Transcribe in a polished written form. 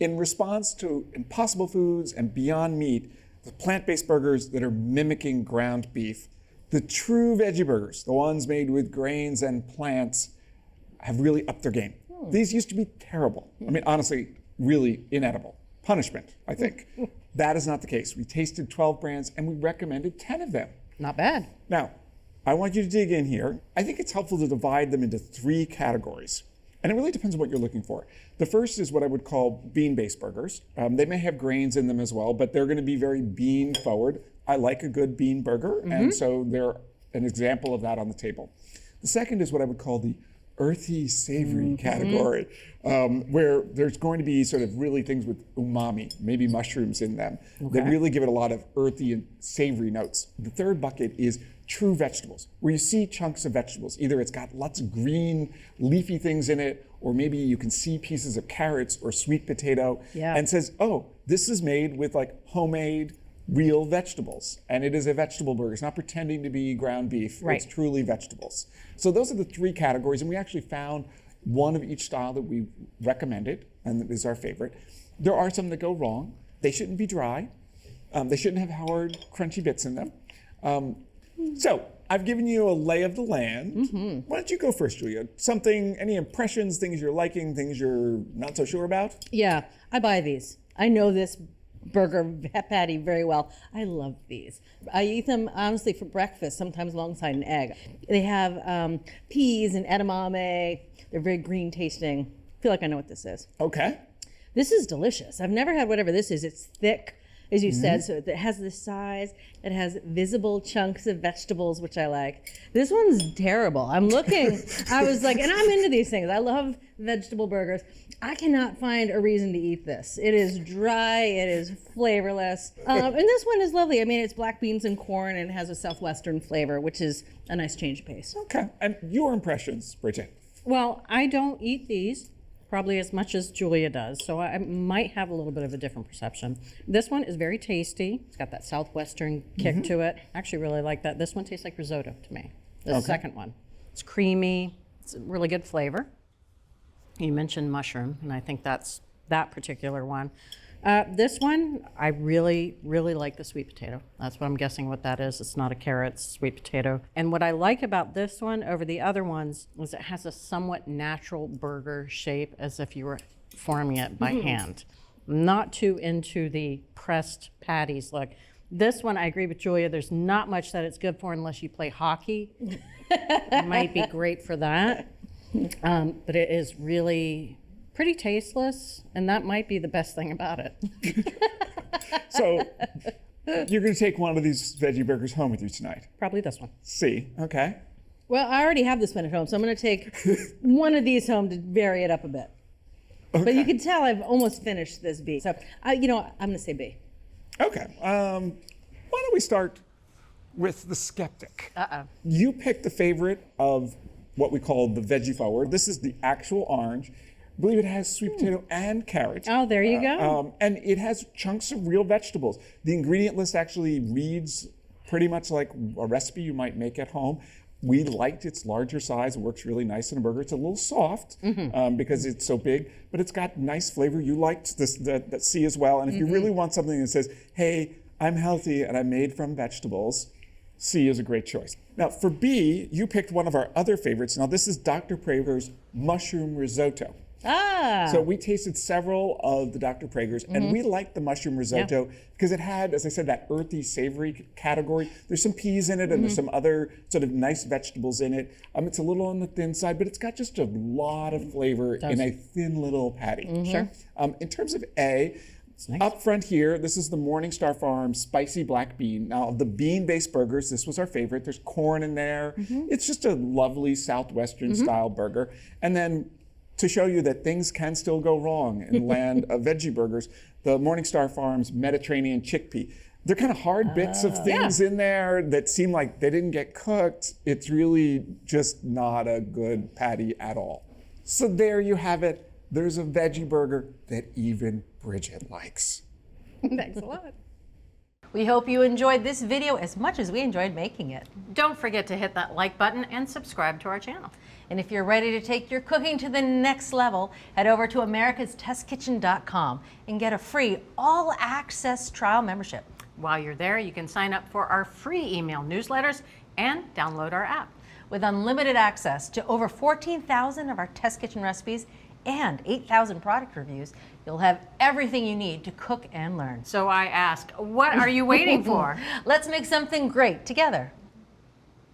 in response to Impossible Foods and Beyond Meat, the plant-based burgers that are mimicking ground beef, the true veggie burgers, the ones made with grains and plants, have really upped their game. These used to be terrible. I mean, honestly, really inedible. Punishment, I think. That is not the case. We tasted 12 brands and we recommended 10 of them. Not bad. Now, I want you to dig in here. I think it's helpful to divide them into 3 categories. And it really depends on what you're looking for. The first is what I would call bean-based burgers. They may have grains in them as well, but they're going to be very bean forward. I like a good bean burger, and so they're an example of that on the table. The second is what I would call the earthy, savory category, where there's going to be sort of really things with umami, maybe mushrooms in them, that really give it a lot of earthy and savory notes. The third bucket is true vegetables, where you see chunks of vegetables. Either it's got lots of green, leafy things in it, or maybe you can see pieces of carrots or sweet potato, and says, oh, this is made with like homemade, real vegetables. And it is a vegetable burger. It's not pretending to be ground beef. It's truly vegetables. So those are the 3 categories, and we actually found one of each style that we recommended, and that is our favorite. There are some that go wrong. They shouldn't be dry. They shouldn't have hard, crunchy bits in them. So I've given you a lay of the land. Why don't you go first, Julia? Any impressions, things you're liking, things you're not so sure about? Yeah, I buy these. I know this burger patty very well. I love these. I eat them honestly for breakfast, sometimes alongside an egg. They have peas and edamame. They're very green tasting. I feel like I know what this is. Okay. This is delicious. I've never had whatever this is. It's thick, as you said, so it has this size. It has visible chunks of vegetables, which I like. This one's terrible. I'm looking, I was like, and I'm into these things. I love vegetable burgers. I cannot find a reason to eat this. It is dry, it is flavorless. And this one is lovely. I mean, it's black beans and corn, and it has a Southwestern flavor, which is a nice change of pace. Okay, and your impressions, Bridget? Well, I don't eat these probably as much as Julia does, so I might have a little bit of a different perception. This one is very tasty. It's got that Southwestern kick to it. I actually really like that. This one tastes like risotto to me, the second one. It's creamy. It's a really good flavor. You mentioned mushroom, and I think that's that particular one. This one, I really, really like the sweet potato. That's what I'm guessing what that is. It's not a carrot, it's sweet potato. And what I like about this one over the other ones is it has a somewhat natural burger shape, as if you were forming it by hand. Not too into the pressed patties look. This one, I agree with Julia, there's not much that it's good for unless you play hockey. It might be great for that. But it is really pretty tasteless, and that might be the best thing about it. So you're going to take one of these veggie burgers home with you tonight? Probably this one. See, okay. Well, I already have this one at home, so I'm going to take one of these home to vary it up a bit. Okay. But you can tell I've almost finished this B. So, you know, I'm going to say B. Okay. Why don't we start with the skeptic? You picked the favorite of what we call the veggie forward. This is the actual orange. I believe it has sweet potato and carrot. Oh, there you go. And it has chunks of real vegetables. The ingredient list actually reads pretty much like a recipe you might make at home. We liked its larger size. It works really nice in a burger. It's a little soft because it's so big, but it's got nice flavor. You liked this, that C as well. And if you really want something that says, hey, I'm healthy and I'm made from vegetables, C is a great choice. Now for B, you picked one of our other favorites. Now this is Dr. Prager's mushroom risotto. So we tasted several of the Dr. Prager's, and we liked the mushroom risotto because it had, as I said, that earthy, savory category. There's some peas in it, and there's some other sort of nice vegetables in it. It's a little on the thin side, but it's got just a lot of flavor in a thin little patty. Sure. In terms of A, nice. Up front here, this is the Morningstar Farm Spicy Black Bean. Now, the bean-based burgers, this was our favorite. There's corn in there. It's just a lovely Southwestern style burger. And then to show you that things can still go wrong in the land of veggie burgers, the Morningstar Farms Mediterranean chickpea. They're kind of hard bits of things in there that seem like they didn't get cooked. It's really just not a good patty at all. So there you have it. There's a veggie burger that even Bridget likes. Thanks a lot. We hope you enjoyed this video as much as we enjoyed making it. Don't forget to hit that like button and subscribe to our channel. And if you're ready to take your cooking to the next level, head over to americastestkitchen.com and get a free all-access trial membership. While you're there, you can sign up for our free email newsletters and download our app. With unlimited access to over 14,000 of our test kitchen recipes and 8,000 product reviews, you'll have everything you need to cook and learn. So I ask, what are you waiting for? Let's make something great together.